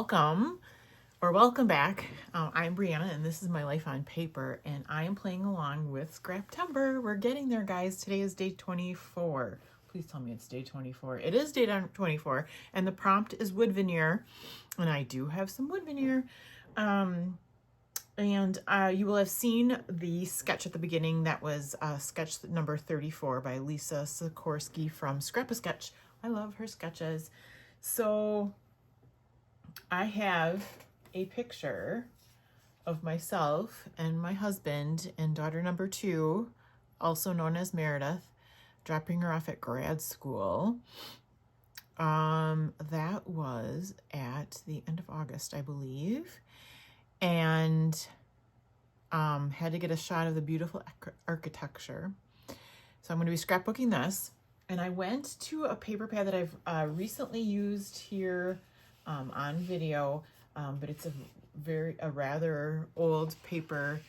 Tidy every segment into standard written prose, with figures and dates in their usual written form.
welcome or welcome back. I'm Brianna and this is my life on paper and I am playing along with Scraptember. We're getting there, guys. Today is day 24. Please tell me it's day 24. It is day 24 and the prompt is wood veneer and I do have some wood veneer. You will have seen the sketch at the beginning. That was sketch number 34 by Lisa Sikorsky from Scrap-A-Sketch. I love her sketches. So I have a picture of myself and my husband and daughter number 2, also known as Meredith, dropping her off at grad school. That was at the end of August, I believe. And had to get a shot of the beautiful architecture. So I'm going to be scrapbooking this. And I went to a paper pad that I've recently used here on video, but it's a rather old paper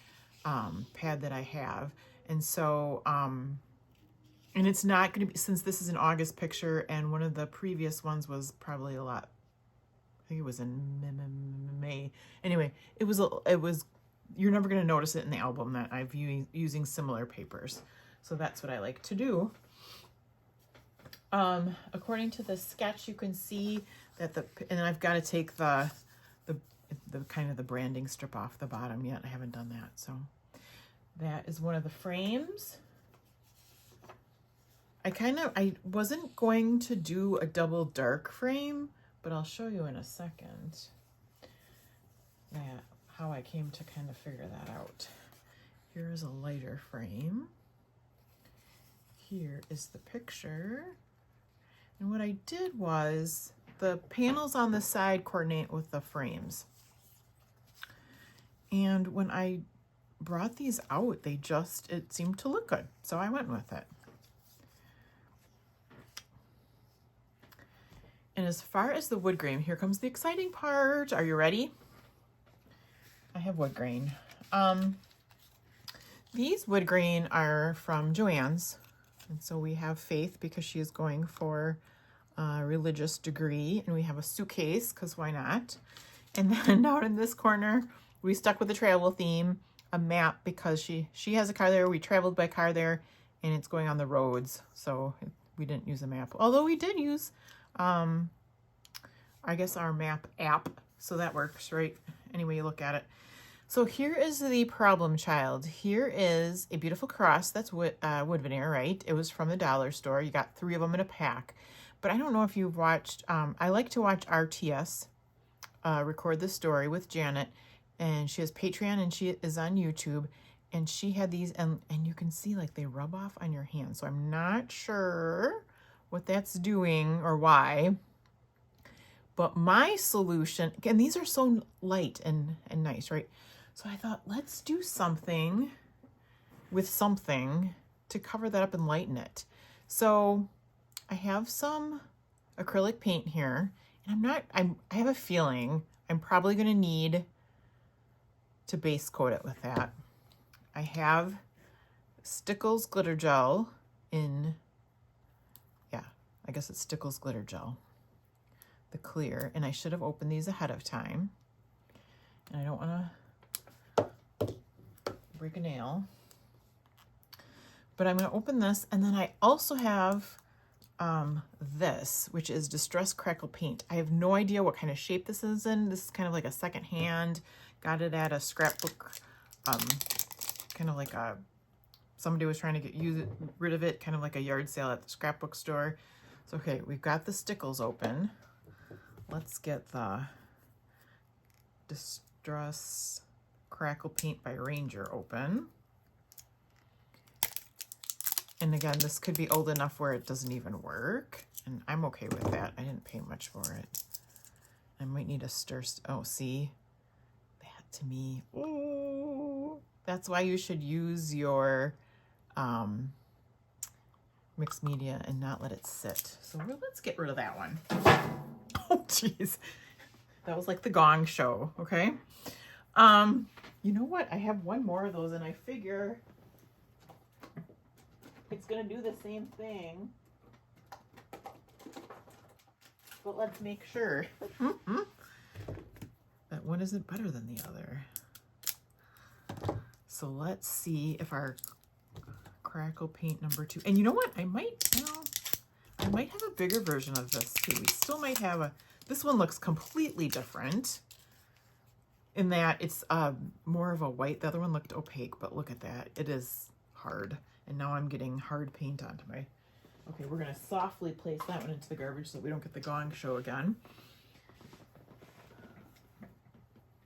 pad that I have. And so, and it's not going to be, since this is an August picture and one of the previous ones was probably a lot, I think it was in May. Anyway, it was, you're never going to notice it in the album that I've using similar papers. So that's what I like to do. According to the sketch, you can see that and I've got to take the kind of the branding strip off the bottom yet. I haven't done that. So that is one of the frames. I wasn't going to do a double dark frame, but I'll show you in a second how I came to kind of figure that out. Here's a lighter frame. Here is the picture. And what I did was the panels on the side coordinate with the frames. And when I brought these out, it seemed to look good. So I went with it. And as far as the wood grain, here comes the exciting part. Are you ready? I have wood grain. These wood grain are from Joann's. And so we have Faith because she is going for a religious degree. And we have a suitcase because why not? And then down in this corner, we stuck with the travel theme, a map because she has a car there. We traveled by car there and it's going on the roads. So we didn't use a map. Although we did use, I guess, our map app. So that works, right? Any way you look at it. So here is the problem child. Here is a beautiful cross. That's wood veneer, right? It was from the dollar store. You got 3 of them in a pack. But I don't know if you've watched, I like to watch RTS record the story with Janet. And she has Patreon and she is on YouTube. And she had these, and you can see like they rub off on your hand. So I'm not sure what that's doing or why. But my solution, and these are so light and nice, right? So I thought, let's do something with something to cover that up and lighten it. So I have some acrylic paint here, and I have a feeling I'm probably going to need to base coat it with that. I have Stickles glitter gel I guess it's Stickles glitter gel, the clear, and I should have opened these ahead of time. And I don't want to break a nail, but I'm going to open this. And then I also have this, which is Distress Crackle paint. I have no idea what kind of shape this is in. This is kind of like a second hand. Got it at a scrapbook, kind of like somebody was trying to get rid of it, kind of like a yard sale at the scrapbook store. So, okay, we've got the Stickles open. Let's get the Distress Crackle paint by Ranger open. And again, this could be old enough where it doesn't even work. And I'm okay with that. I didn't pay much for it. I might need a stir. Oh, see? That to me. Ooh. That's why you should use your mixed media and not let it sit. So let's get rid of that one. Oh, geez. That was like the Gong Show, okay? You know what? I have one more of those, and I figure it's going to do the same thing. But let's make sure. one isn't better than the other. So let's see if our Crackle paint number 2, and you know what? I might have a bigger version of this too. We still might have a, this one looks completely different in that it's more of a white. The other one looked opaque, but look at that. It is hard. And now I'm getting hard paint onto my, okay, we're gonna softly place that one into the garbage so we don't get the gong show again.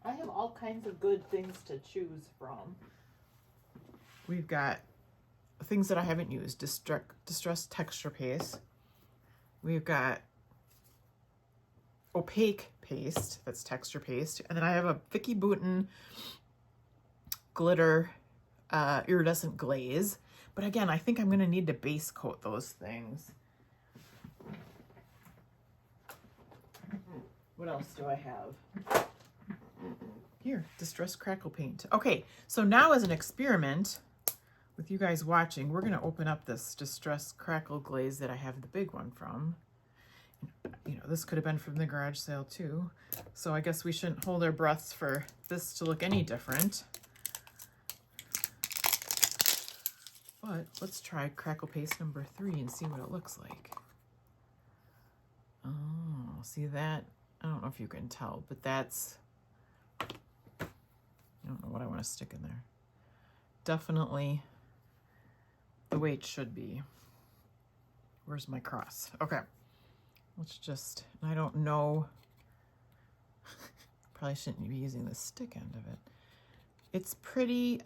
I have all kinds of good things to choose from. We've got things that I haven't used, distressed texture paste. We've got opaque paste, that's texture paste. And then I have a Vicky Bouton glitter iridescent glaze. But again, I think I'm gonna need to base coat those things. What else do I have? Here, distressed Crackle paint. Okay, so now as an experiment with you guys watching, we're gonna open up this distressed Crackle glaze that I have the big one from. You know, this could have been from the garage sale too. So I guess we shouldn't hold our breaths for this to look any different. But let's try Crackle paste number 3 and see what it looks like. Oh, see that? I don't know if you can tell, but that's, I don't know what I want to stick in there. Definitely the way it should be. Where's my cross? Okay. Let's just, I don't know. Probably shouldn't be using the stick end of it. It's pretty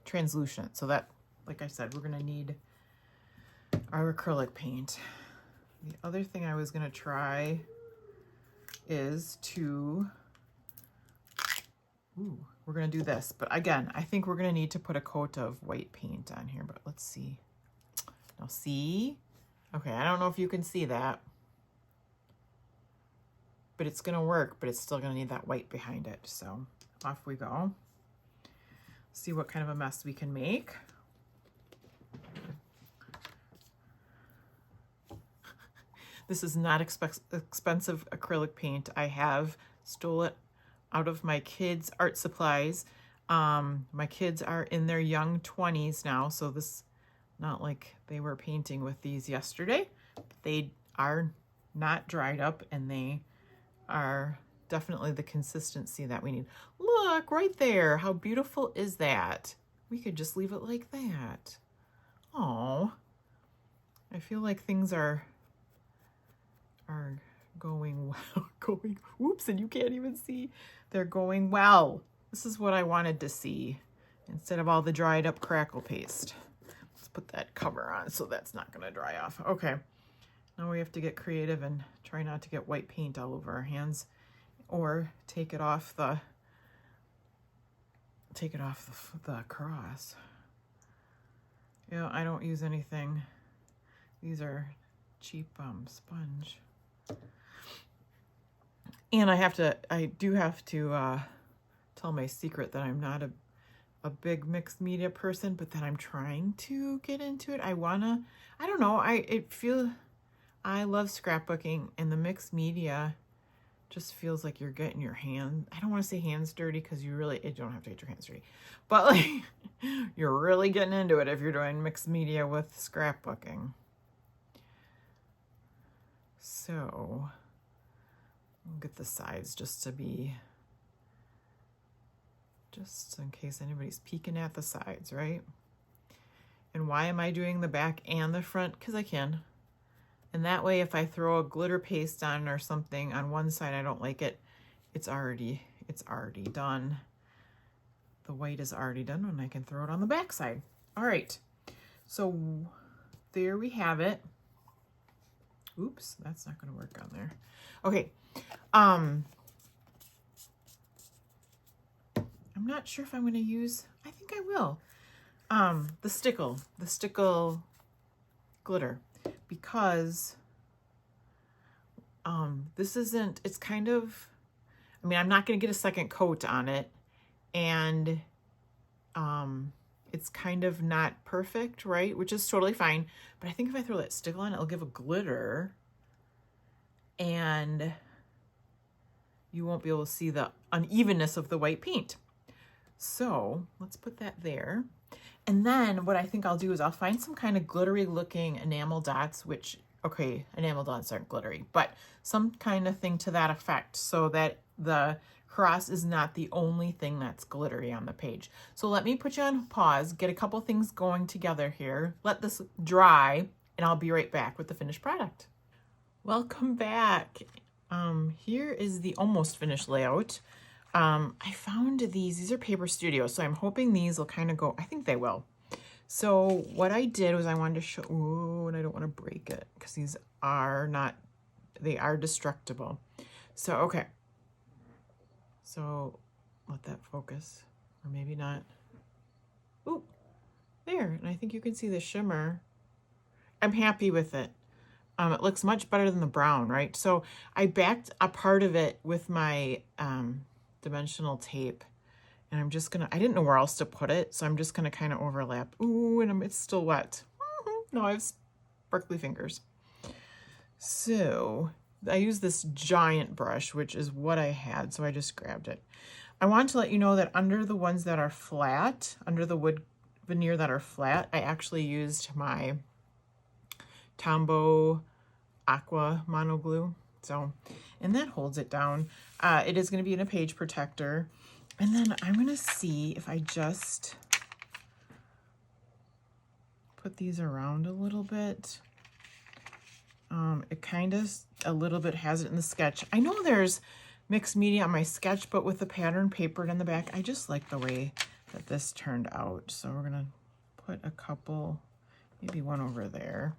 translucent. So that, like I said, we're gonna need our acrylic paint. The other thing I was gonna try is to, we're gonna do this, but again, I think we're gonna need to put a coat of white paint on here, but let's see. Now see, okay, I don't know if you can see that, but it's gonna work, but it's still gonna need that white behind it. So off we go. See what kind of a mess we can make. This is not expensive acrylic paint. I have stole it out of my kids' art supplies. My kids are in their young 20s now, so this, not like they were painting with these yesterday. They are not dried up, and they are definitely the consistency that we need. Look, right there. How beautiful is that? We could just leave it like that. Oh, I feel like things are going well. Whoops, and you can't even see. They're going well. This is what I wanted to see instead of all the dried up Crackle paste. Let's put that cover on so that's not going to dry off. Okay, now we have to get creative and try not to get white paint all over our hands, or take it off the cross. Yeah, I don't use anything. These are cheap sponge. And I do have to tell my secret that I'm not a big mixed media person, but that I'm trying to get into it. I don't know, I love scrapbooking, and the mixed media just feels like you're getting your hand, I don't want to say hands dirty, because you don't have to get your hands dirty, but like you're really getting into it if you're doing mixed media with scrapbooking. So I'll get the sides just in case anybody's peeking at the sides, right? And why am I doing the back and the front? Because I can. And that way, if I throw a glitter paste on or something on one side, I don't like it, it's already done. The white is already done, and I can throw it on the back side. All right, so there we have it. Oops, that's not going to work on there. Okay, I'm not sure if I'm going to use, I think I will, the stickle glitter, because this isn't, it's kind of, I mean, I'm not going to get a second coat on it, and it's kind of not perfect, right? Which is totally fine. But I think if I throw that stickle on, it'll give a glitter, and you won't be able to see the unevenness of the white paint. So let's put that there. And then what I think I'll do is I'll find some kind of glittery looking enamel dots, which, okay, enamel dots aren't glittery, but some kind of thing to that effect so that the cross is not the only thing that's glittery on the page. So let me put you on pause, get a couple things going together here, let this dry, and I'll be right back with the finished product. Welcome back. Here is the almost finished layout. I found these are Paper Studio, so I'm hoping these will kind of go, I think they will. So what I did was I wanted to show, oh, and I don't want to break it because these are not, they are destructible. So, okay. So let that focus, or maybe not. Ooh, there, and I think you can see the shimmer. I'm happy with it. It looks much better than the brown, right? So I backed a part of it with my, dimensional tape, and I'm just gonna, I didn't know where else to put it, so I'm just gonna kind of overlap. Ooh, and it's still wet. No, I have sparkly fingers. So I use this giant brush, which is what I had, so I just grabbed it. I want to let you know that under the ones that are flat, under the wood veneer that are flat, I actually used my Tombow Aqua Mono Glue. So, and that holds it down. It is going to be in a page protector. And then I'm going to see if I just put these around a little bit. It kind of a little bit has it in the sketch. I know there's mixed media on my sketch, but with the pattern papered in the back, I just like the way that this turned out. So we're going to put a couple, maybe one over there.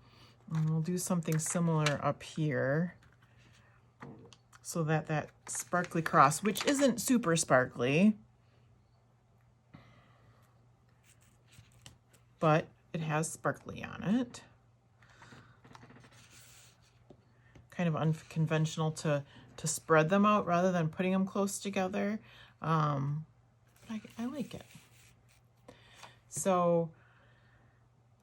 And we'll do something similar up here, so that that sparkly cross, which isn't super sparkly, but it has sparkly on it. Kind of unconventional to spread them out rather than putting them close together. I like it. So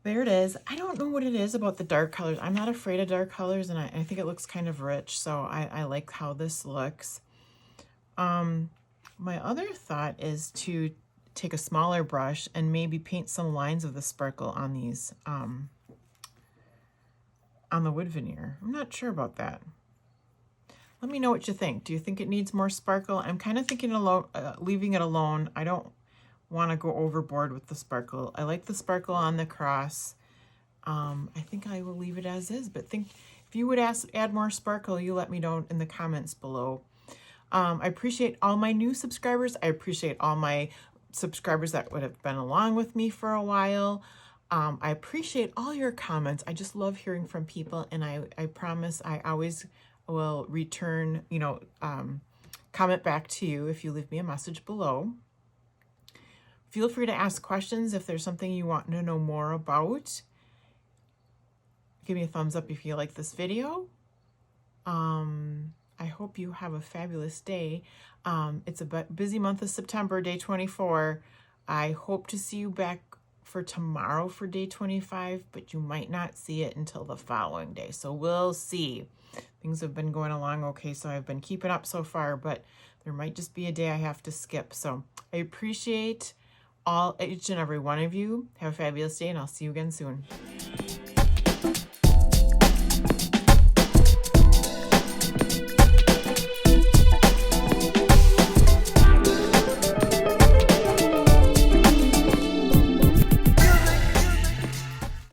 there it is. I don't know what it is about the dark colors. I'm not afraid of dark colors, and I think it looks kind of rich, so I like how this looks. My other thought is to take a smaller brush and maybe paint some lines of the sparkle on these, on the wood veneer. I'm not sure about that. Let me know what you think. Do you think it needs more sparkle? I'm kind of thinking leaving it alone. I don't want to go overboard with the sparkle. I like the sparkle on the cross. I think I will leave it as is, but if you would add more sparkle, you let me know in the comments below. I appreciate all my new subscribers. I appreciate all my subscribers that would have been along with me for a while. I appreciate all your comments. I just love hearing from people, and I promise I always will return, comment back to you if you leave me a message below. Feel free to ask questions if there's something you want to know more about. Give me a thumbs up if you like this video. I hope you have a fabulous day. It's a busy month of September, day 24. I hope to see you back for tomorrow for day 25, but you might not see it until the following day. So we'll see. Things have been going along okay, so I've been keeping up so far, but there might just be a day I have to skip. So I appreciate each and every one of you. Have a fabulous day, and I'll see you again soon.